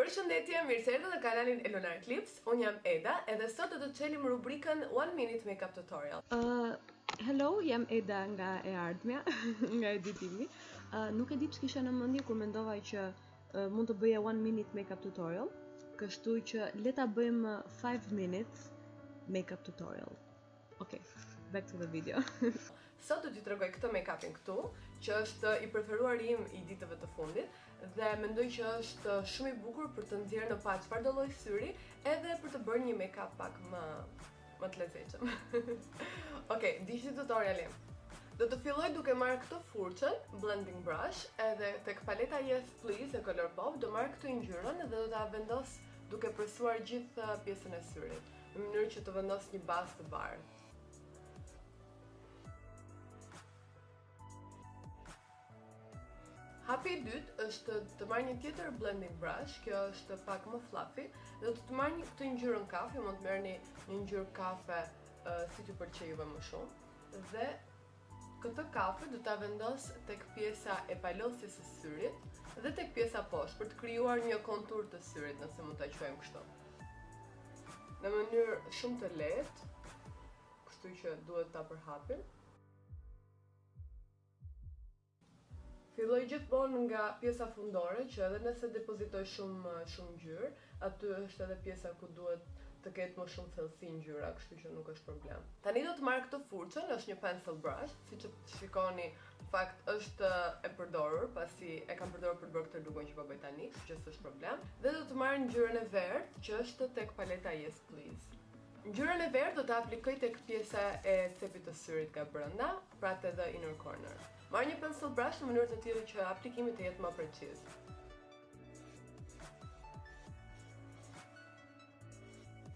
Pershendetje, mirë se erdhët në kanalin e LunarClips. Unë jam Eda, edhe sot do të çelim rubrikën 1 minute makeup tutorial. Hello, jam Eda nga e ardhmja, nga editimi. Nuk e di pse kisha në mendje kur mendova që mund të bëja 1 minute makeup tutorial, kështu që le ta bëjmë 5 minutes makeup tutorial. Okay, back to the video. Sot do t'ju tregoj këtë make-upin këtu, që është i preferuar im i ditëve të fundit dhe mendoj që është shumë i bukur për të nxjerrë në pa çfarëdo lloj syri, edhe për të bërë një make-up pak më të lezetshëm. Okej, diçi tutorialim. Do të filloj duke marrë këtë furçën, blending brush, edhe tek paleta Yes Please e Colourpop do marrë këtë ngjyren dhe do ta vendos duke presuar gjithë pjesën e syrit, në mënyrë që të vendos një bazë të bardhë. Hapi i dytë është të marrë një tjetër blending brush, kjo është pak më fluffy, dhe do të marrë këtë ngjyrën kafe, mund të merrni një ngjyrë kafe si t'ju pëlqej juve më shumë, dhe këtë kafe do ta vendos tek pjesa e palosjes së syrit dhe tek pjesa poshtë për të krijuar një kontur të syrit, nëse mund ta quajmë kështu. Në mënyrë shumë të lehtë, kështu që duhet ta përhapim. Filloj gjithmonë nga pjesa fundore, që edhe nëse depozitoj shumë ngjyrë, aty është edhe pjesa ku duhet të ketë më shumë thellësi ngjyra, kështu që nuk është problem. Tani do të marr këtë furçën, është një pencil brush, siç e shikoni, në fakt është e përdorur, pasi e kam përdorur për të bërë këtë lookun që po bëj tani, kështu që s'është problem. Dhe do të marr ngjyrën e verdhë, që është tek paleta Yes Please. Ngjyrën e verdhë do ta aplikoj tek pjesa e cepit të syrit nga brenda, pra te the inner corner. Marr një pencil brush në mënyrë të tillë që aplikimi të jetë më preciz.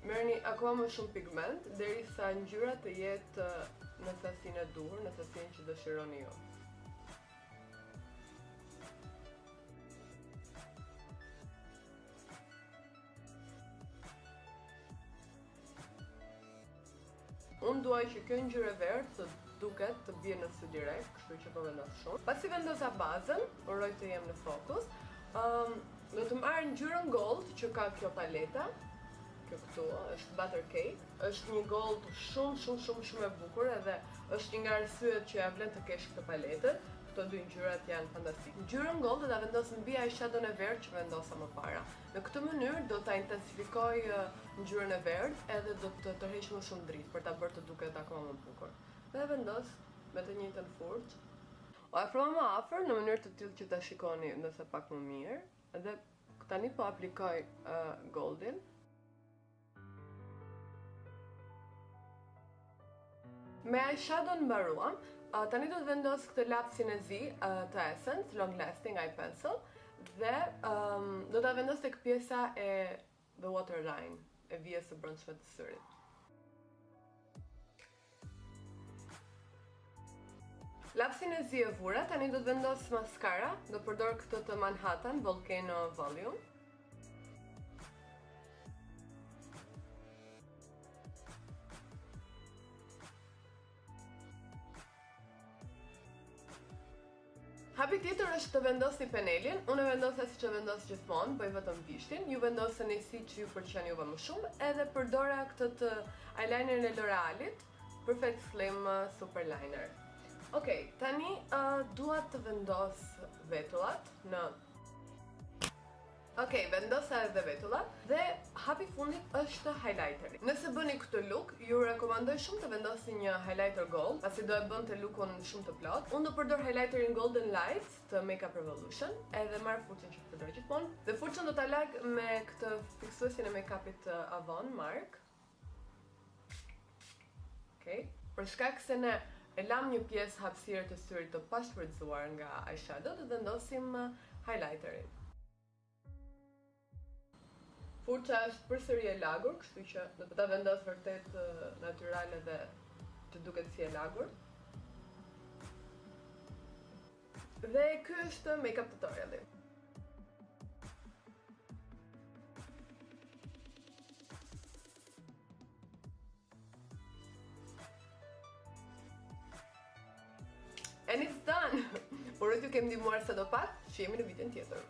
Merrni akoma më shumë pigment derisa ngjyra të jetë në sasinë e duhur, në sasinë që dëshironi ju. Unë duaj që kjo ngjyrë e verdhë të duket të bie në sy direkt, kështu që po vendos shumë. Pasi vendosa bazën, uroj të jem në fokus, do të marr ngjyrën gold që ka kjo paleta. Kjo këtu është butter cake, është një gold shumë e bukur, edhe është një nga arsyet që ja vlen të kesh këtë paletën. Këto dy ngjyrat janë fantastike. Ngjyrën gold do ta vendos mbi eyeshadow-n e verdhë që vendosa më para. Në këtë mënyrë do ta intensifikoj ngjyrën e verdhë edhe do të tërheq më shumë dritë për ta bërë të duket akoma më bukur. Dhe vendos me të njëjtën furçë. O afrova më afër në mënyrë të tillë që ta shikoni nëse pak më mirë. Dhe tani po aplikoj goldin. Me eyeshadow-n mbaruam, tani do të vendos këtë lapsin e zi të Essence, Long Lasting Eye Pencil, dhe do ta vendos tek pjesa e the waterline, e vijës së brendshme të syrit. Lapsin e zi e vura, tani do të vendos maskara, do përdor këtë të Manhattan Volcano Volume. Hapi tjetër është të vendosni penelin, unë e vendosa si që vendos gjithmonë, bëj vetëm bishtin, ju vendoseni si që ju pëlqen juve më shumë, edhe përdora këtë të eyelinerin e L'Orealit, Perfect Slim Super Liner. Okej, tani dua të vendos vetullat në... Okej, vendosa edhe vetullat, dhe hapi fundit është highlighteri. Nëse bëni këtë look, ju rekomandoj shumë të vendosni një highlighter gold, pasi do e bënte lookun shumë të plot. Unë do përdor highlighterin Golden Light të Makeup Revolution, edhe marr furçën që përdor gjithmonë. Dhe furçën do ta lag me këtë fiksuesin e make-upit Avon Mark. Okej, për shkak se ne e lam një pjesë hapësirë të syrit të pashfrytzuar nga eyeshadow, do të vendosim highlighterin. Furça është përsëri e lagur, kështu që do të ta vendos vërtet natyral edhe të duket si e lagur. Dhe ky është make-up tutoriali. And it's done! Por t'ju kem ndihmuar sa do pak, që jemi në videon tjetër.